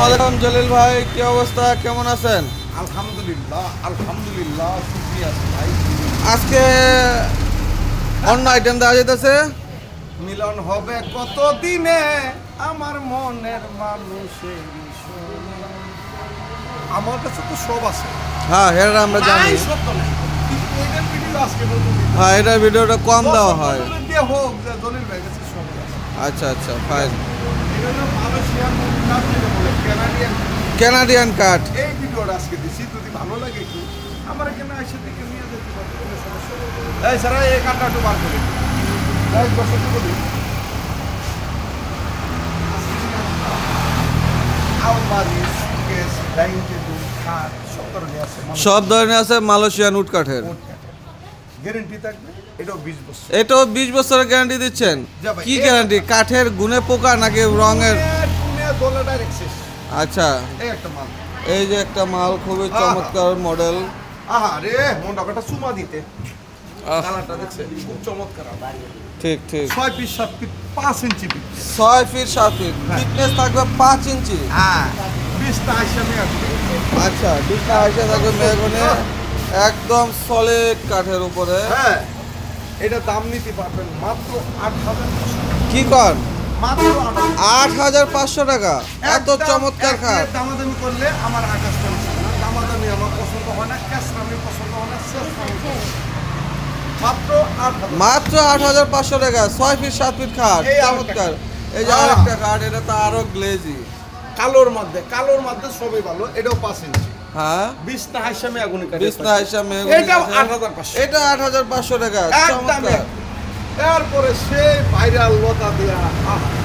আলাইকুম জলিল ভাই, কি অবস্থা, কেমন আছেন? আলহামদুলিল্লাহ আলহামদুলিল্লাহ, সুখী আছি ভাই। আজকে অন্য আইটেম দেওয়া যেতেছে। মিলন হবে কত দিনে আমার মনের মানুষের সনে। আমার কাছে তো সব আছে, হ্যাঁ এটা আমরা জানি। নাই সব তো নাই, কিন্তু এটার ভিডিও আজকে নতুন দিতে। হ্যাঁ এটার ভিডিওটা কম দেওয়া হয়। দিয়ে হোক যে জলিল ভাই কাছে সব আছে। আচ্ছা আচ্ছা ফাইন। এটা হলো মালয়েশিয়ান কাঠ যেটা বলে, কানাডিয়ান। ক্যানাডিয়ান কাঠ। এই ভিডিওটা আজকে দিছি, যদি ভালো লাগে একটু আমার এখানে এসে দেখে নিয়ে যেতে পারবে, কোনো সমস্যা নেই। এই স্যার এই কাঠটা একটু বার করে দিন। এই দর্শককে বলি, আলমারি, সুটকেস, ডাইনিং টেবিল, খাট সব ধরনের আছে। সব ধরনের আছে মালয়েশিয়ান উড কাঠের। গ্যারেন্টি থাকবে, এটাও 20 বছর। এটাও 20 বছরের গ্যারান্টি দিচ্ছেন? যা ভাই, কি গ্যারান্টি? কাঠের গুণে পোকা নাকি রঙের? গুণে দোলে ডাইরেক্ট শেষ। আচ্ছা, এই একটা মাল। এই যে একটা মাল, খুবই চমৎকার মডেল। আহা রে, মনটা কাটা চুমা দিতে। কালারটা দেখছেন খুব চমৎকার। ঠিক ঠিক। 6 পিস 7 ফিট 5 ইঞ্চি পিস। 6 ফিট 7 ফিট, ফিটনেস থাকবে 5 ইঞ্চি। হ্যাঁ, 20টা আইসামে আছে। আচ্ছা, 20টা আইসা থাকবে মেহগনি, একদম সলিড কাঠের উপরে। হ্যাঁ, এটা দাম নিতে পারবেন মাত্র 8,500 টাকা। কি কর? মাত্র 8,500 টাকা? এত চমৎকার কাঠ। দামাদামি করলে আমার আকাশ পাচ্ছে না, দামাদামি আমার পছন্দ হয় না, ক্যাশরামি পছন্দ হয় না, সেলফরামি পছন্দ হয় না। মাত্র 8,000। মাত্র 8,500 টাকা, 6 ফিট 7 ফিট খাট, এই চমৎকার। এই যে আরেকটা কাঠ, এটা তো আরো গ্লেজি। কালোর মধ্যে সবই ভালো। এটাও 5 ইঞ্চি। হ্যাঁ, 20টা হাইসামে আগুনে কাটে। 20টা আইসা মেহগনি। এটাও 8,500। এটা 8,500 টাকা, চমৎকার। তারপরে সেই ভাইরাল লতা দিয়া,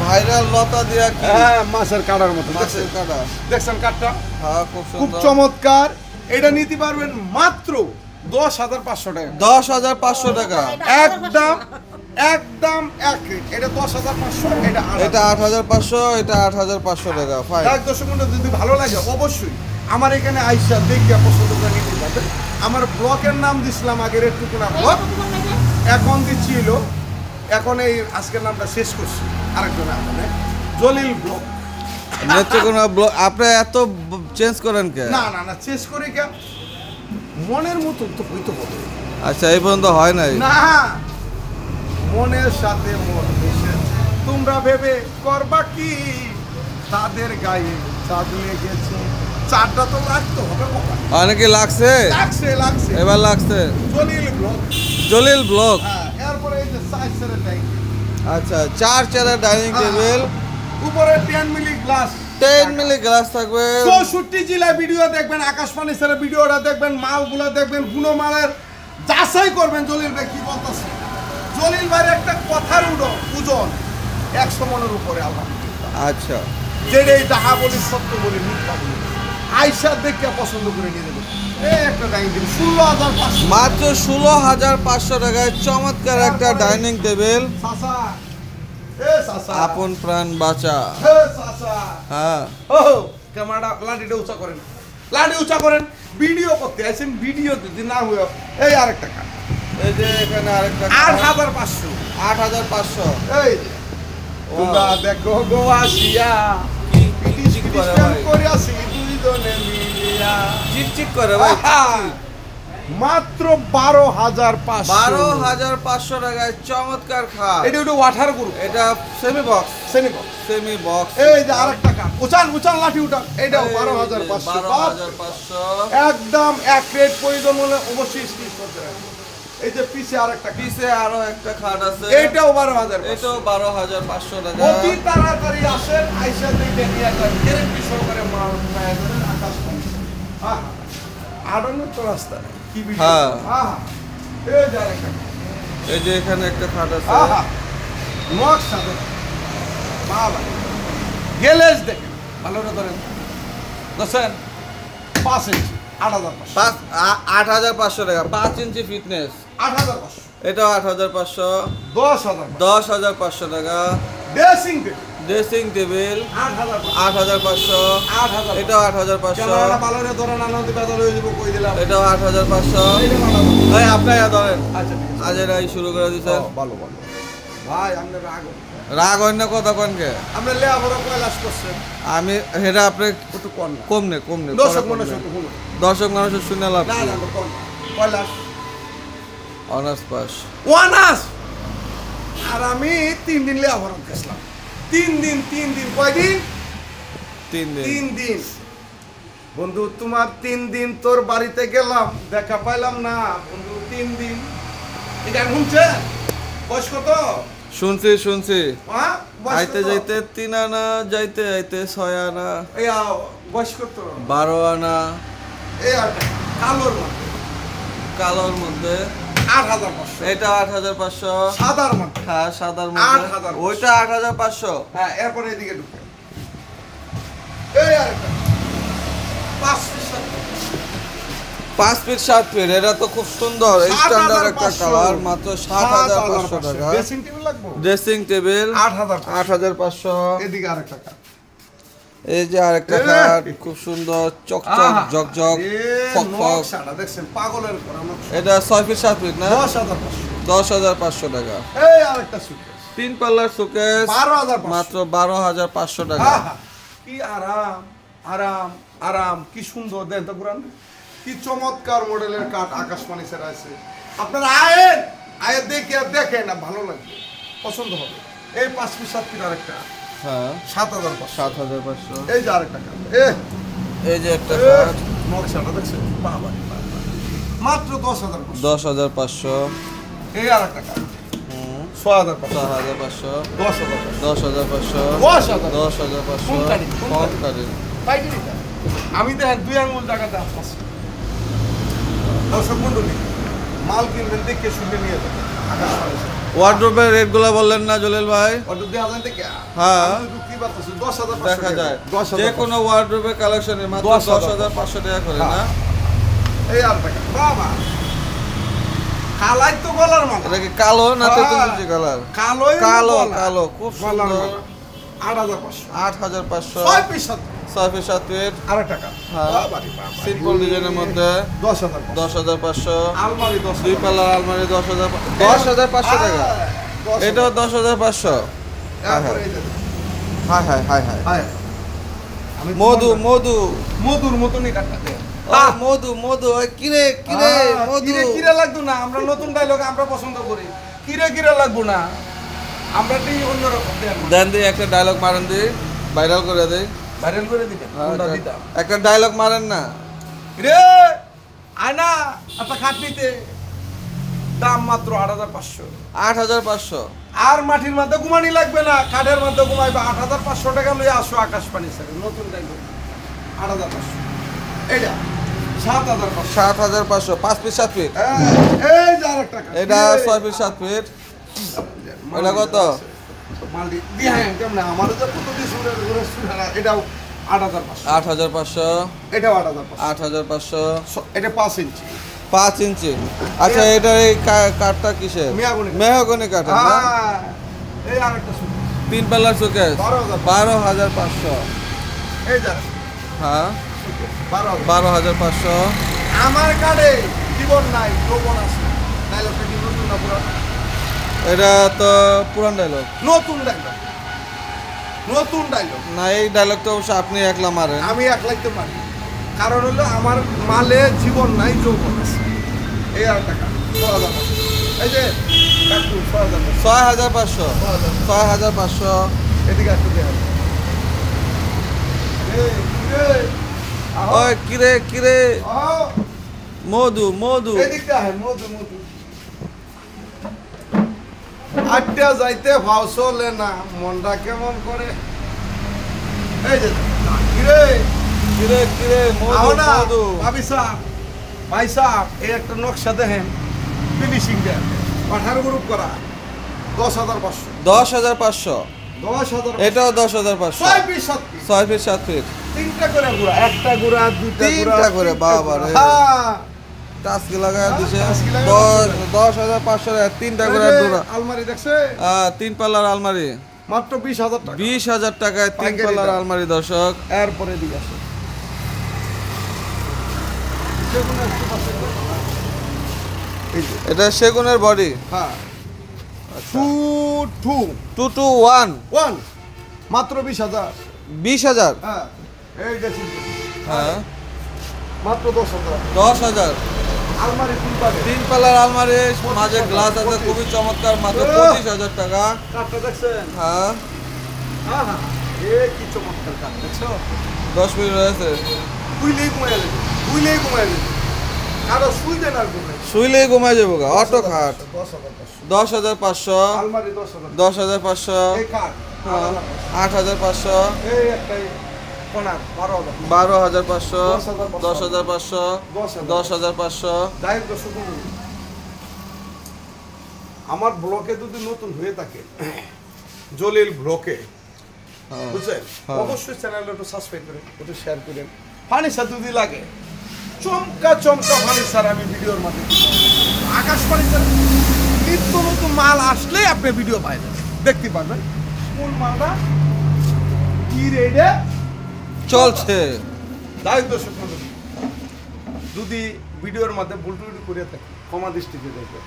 ভাইরাল লতা দিয়া কি? হ্যাঁ, মাছের কাটার মতো। মাছের কাটা। দেখছেন কাঠটা হ্যাঁ, খুব খুব সুন্দর। চমৎকার। এটা নিতে পারবেন মাত্র 10,500 টাকা। 10,500 টাকা। একদম একদম এক রেট। এটা 10,500, এটা এটা 8,500, এটা 8,500 টাকা। ফাইন। এক দশক যদি ভালো লাগে অবশ্যই আমার এখানে আইসা দেখিয়া পছন্দ করে নিতে পারবেন। আমার ব্লকের নাম দিছিলাম আগের একটুকুনা ব্লক, এখন দিচ্ছি হলো, এখন এই আজকের নামটা শেষ করছি আরেকজন আছে জলিল ব্লক। নেত্রকোনা ব্লক। আপনি এত চেঞ্জ করেন কে? না না না, শেষ করে কে মনের মতো তো হইতে হবে। আচ্ছা, এই পর্যন্ত হয় নাই? না, মনের সাথে মন মিশেছে, তোমরা ভেবে করবা কি, তাদের গায়ে চাঁদ লেগেছে। চাঁদটা তো লাগতে হবে বাবা। অনেকে লাগছে? লাগছে এবার লাগছে। জলিল ব্লক। জলিল ব্লক। হ্যাঁ, এরপরে এই যে সাইজের ডাইনিং। আচ্ছা, 4 চেয়ারের ডাইনিং টেবিল, উপরে 10 মিলি গ্লাস, 10 মিলি গ্লাস থাকবে। 64 জেলা ভিডিও দেখবেন, আকাশবাণী স্যারের ভিডিওটা দেখবেন, মালগুলা দেখবেন, গুণমানের যাচাই করবেন। জলিল ভাই কি বলতেছে, জলিল ভাইয়ের একটা কথার ওজন 100 মনের উপরে। আলহামদুলিল্লাহ। আচ্ছা, যেটা এই ডাহা বলি, সত্য বলি, মিথ্যা বলি, আইসা দেখে পছন্দ করে নিয়ে দেবেন। এই একটা ডাইনিং টেবিল 16,500, মাত্র 16,500 টাকায় চমৎকার একটা ডাইনিং টেবিল। সাসা, সাসা, আপন প্রাণ বাঁচা। সাসা। হ্যাঁ, ও ক্যামেরাটা লাঠিটা উঁচা করেন, লাঠি উঁচা করেন। ভিডিও করতে আছেন, ভিডিও যদি না হয়ে এই আরেকটা কাট। এই যে এখানে আরেকটা 8,500। 8,500। এই তোমরা দেখো গো আসিয়া, চিকচিক করে ভাই, করে আসি দুইজনে মিলিয়া। চিকচিক করে ভাই। মাত্র 12,500। 12,500 টাকায় চমৎকার খাট। এটা ওটা ওয়াটার গ্রুপ, এটা semi box. Semi box. Box. এই যে আরেকটা কাট, উচান লাঠি উঠান। এইটাও 12,500। 12,500। একদম এক রেট। প্রয়োজন হলে অবশ্যই স্ক্রিন করতে হবে। এই যে পিছে আরেকটা, পিছে আরো একটা খাট আছে, এইটাও 12,000। এটাও 12,500 টাকা। অতি তাড়াতাড়ি আসেন, আইসা দেখে নিয়ে যান। গ্যারেন্টি সহকারে মাল পাওয়া যাবে। আকাশবাণী। আড়ানোর তো রাস্তা নেই। কি ভিডিও? হ্যাঁ। এই যে আরেকটা, এই যে এখানে একটা খাট আছে। নকশা দেখেন, বাবা গেলেজ দেখেন, ভালো করে ধরেন। দশেন 5 ইঞ্চি 8,500। 8,500 টাকা, 5 ইঞ্চি ফিটনেস। 8,500। এটাও 8,500। 10,000। 10,500 টাকা। Dressing table dressing table 8,500। 8,500। 8,000। এটাও 8,500। ক্যামেরাটা ভালো করে ধরেন, আনন্দ বেদল হয়ে যাবো, কই দিলাম। এটাও 8,500। এইটা ভালো। ভাই আপনারা ধরেন, আচ্ছা ঠিক আছে। আজ এরাই শুরু করে দিচ্ছেন। ভালো ভাই, আপনার রাগ রাগ অন্য কথা কনকে আমরা লেয়াবড় কয়লাস করছেন আমি হেটা আপনি একটু কম না কম নে দর্শক মানুষ একটু শুনুন দর্শক মানুষের শুনে লাভ না না কম কয়লাস অনার্স পাস ওয়ানাস আর আমি 3 দিন লেয়াবড় গেছিলাম 3 দিন কয়দিন 3 দিন 3 দিন বন্ধু তোমার 3 দিন তোর বাড়িতে গেলাম দেখা পাইলাম না বন্ধু 3 দিন এটা শুনছে বয়স কত শুনছি হ্যাঁ বয়স আইতে কত? যাইতে 3 আনা যাইতে 6 আনা এই বয়স কত 12 আনা এই আর কালোর মধ্যে কালোর মধ্যে 8,500 এটা 8,500 সাদার মধ্যে হ্যাঁ সাদার মধ্যে 8,500 ওইটা 8,500 হ্যাঁ এরপরে এদিকে ঢুকে এই আরেকটা 5 ফিট 7 ফিট এটা তো খুব সুন্দর স্ট্যান্ডার্ড একটা 7,500 কালার মাত্র 7,500 টাকা ড্রেসিং টেবিল লাগবে ড্রেসিং টেবিল 8,500 8,500 এদিকে আরেকটা কাট এই যে আরেকটা কাঠ খুব সুন্দর চকচক ঝকঝক ফক ফক নকশাটা দেখছেন পাগলের করা নকশা এটা 6 ফিট 7 ফিট না 10,500 10,500 টাকা এই আরেকটা সুটকেস 3 পাল্লার শোকেস 12,500 মাত্র 12,500 টাকা কি আরাম আরাম আরাম কি সুন্দর দেন তো পুরান কি চমৎকার মডেলের কাঠ আকাশমণি স্যার আছে আপনারা আয়ের দেখে না ভালো লাগবে পছন্দ হবে এই 5 ফিট 7 ফিট আরেকটা হ্যাঁ 7,500 7,500 এই যে আরেকটা কাঠ এই যে একটা কাঠ নকশাটা দেখছেন বাবা রে বাবা। মাত্র 10,500 10,500 এই আরেকটা কাঠ 6,500 6,500 10,500 10,500 কোন কাঠি? কোন কম কাঠি? কাঠি পাইকারিটা আমি দেখেন 2 আঙ্গুল জায়গাতে আসছি দর্শক মন্ডলী মাল কিনবেন দেখে শুনে নিয়ে যাবেন আকাশবাণী ওয়ার্ড্রোবের রেটগুলো বললেন না জলিল ভাই অর্ডার দেওয়া যায় থেকে হ্যাঁ। আমি তো কি বাতাসি 10,500 দেখা যায় 10,000 যে কোনো ওয়ার্ড্রোবের কালেকশনে মাত্র 10,500 টাকা করে না এই আর টাকা বাবা কালাই তো গলার মাল এটা কি কালো না হ্যাঁ। তেতুলজি কালার কালোই কালো গলা। কালো খুব গলার সুন্দর মাল 8,500 8,500 6 পিস 6 ফিট 7 ফিট আর টাকা হ্যাঁ। বাবা রে বাবা সিম্পল ডিজাইনের মধ্যে 10,000 10,500 আলমারি 10 দুই পাল্লার আলমারি 10,500 টাকা এটাও 10,500 এরপরে এই যে হাই হাই হাই হাই হায় আমি মধু মধুর মতনই কাটটা দেয় মধু ওই কিরে মধু কিরে লাগতো না আমরা নতুন ডায়লগ আমরা পছন্দ করি কিরে লাগবো না আমরা কি অন্যরকম দেন দেন দিয়ে একটা ডায়লগ মারেন দি ভাইরাল করে দেই ভাইরাল করে দিবেন কোনটা দিতাম একটা ডায়লগ মারেন না রে আয়না একটা খাটনিতে দাম মাত্র 8,500 8,500 আর মাটির মধ্যে ঘুমানি লাগবে না কাঠের মধ্যে ঘুমাইবে 8,500 টাকা লইয়া আসো আকাশপানি স্যার নতুন ডায়লগ 8,500 এটা 7,500 7,500 5 ফিট 7 ফিট এই যে আরেকটা কাঠ। এটা 6 ফিট 7 ফিট এটা কত মালদি দিয়া কেমন আমার যে কত দিয়ে শুনে এটাও 8,500 8,500 এটাও 8,500 8,500 এটা 5 ইঞ্চি 5 ইঞ্চি আচ্ছা এটা এই কাঠটা কিসের মেহগনি। মেহগনি কাঠের না হ্যাঁ এই আরেকটা শুনে 3 পাল্লার শোকেস 12,500 এই যা হ্যাঁ 12,000 12,500 আমার কার্ডে জীবন নাই যৌবন আছে ডায়লগটা কি নতুন না পুরানো এটা তো পুরান ডায়লগ নতুন ডায়লগ নতুন ডায়লগ না এই ডায়লগ তো অবশ্য আপনি একলা মারেন আমি এক লাগতে পারি কারণ হলো আমার মালে জীবন নাই যৌবন আছে এই আর টাকা 6,500 এই যে কাকু 6,500 6,500 এদিকে একটু দেওয়া ওই কিরে মধু এদিকটা আহে মধু আটটা যাইতে ভাও চলে না মনটা কেমন করে এই যে কিরে আও না মধু ভাবি সাহেব ভাই সাহেব এই একটা নকশা দেখেন ফিনিশিং দেন 18 গ্রুপ করা 10,500 10,500 10,000 এটাও 10,500 6 পিস 7 পিস 6 ফিট 7 ফিট তিনটা করে গুড়া একটা গুড়া দুইটা গুড়া তিনটা করে, বাবা রে। হ্যাঁ টাস্কি লাগায় দিছে টাস্কি লাগায় 10,500 তিনটা করে ডোরা আলমারি দেখছে 3 পাল্লার আলমারি মাত্র 20,000 টাকা 20,000 টাকায় 3 পাইকারি পাল্লার দাম। আলমারি দর্শক এরপরে দিকে আসে এই যে এটা সেগুনের বডি হ্যাঁ 2211 ওয়ান মাত্র 20,000। 20,000। হ্যাঁ এইটা চিন্তা হ্যাঁ মাত্র 10,000। 10,000। আলমারি তুলপাবে 3 পাল্লার আলমারি, মাঝে গ্লাস আছে, খুবই চমৎকার, মাত্র 25,000 টাকা। কাঠটা দেখছেন? হ্যাঁ হ্যাঁ হ্যাঁ কি চমৎকার কাঠ দেখছো? 10 ফিট রয়েছে। বুইলেই ঘুমাইয়া যাবে, বুইলেই ঘুমাইয়া যাবে, কারো শুই দেন আর ঘুমাই। শুইলেই ঘুমাই যাবো গা। অটো খাট 10,500। আলমারি 10,000। 10,500। এই কাঠ 8,500। এই একটাই কোনার 12,000। 12,500। 10,500। 10,500। দায়িত্ব শুধু আমার ব্লকে যদি নতুন হয়ে থাকে, জলিল ব্লকে, হ্যাঁ। বুঝছেন, হ্যাঁ। অবশ্যই চ্যানেলটা একটু সাবস্ক্রাইব করেন, একটু শেয়ার করেন। ফার্নিচার যদি লাগে চমকা চমকা ফার্নিচার আমি ভিডিওর মাধ্যমে আকাশ ফার্নিচার নিত্য নতুন মাল আসলে আপনি ভিডিও পাইবেন, দেখতে পারবেন কোন মালটা কি রেটে চলছে। দায়িত্ব শুনুন, যদি ভিডিওর মধ্যে ভুল টুটি করে থাকে ক্ষমা দৃষ্টিতে দেখবেন।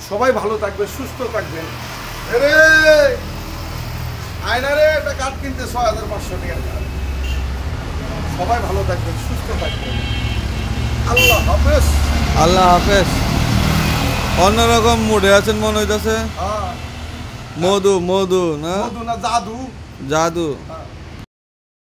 সবাই ভালো থাকবে, সুস্থ থাকবেন। আরে আয়নারে একটা কাঠ কিনতে 6,500 টাকা। সবাই ভালো থাকবেন, সুস্থ থাকবেন। আল্লাহ হাফেজ। আল্লাহ হাফেজ। অন্যরকম মুডে আছেন মনে হইতাছে। হ্যাঁ মধু মধু না মধু না জাদু। জাদু। হ্যাঁ।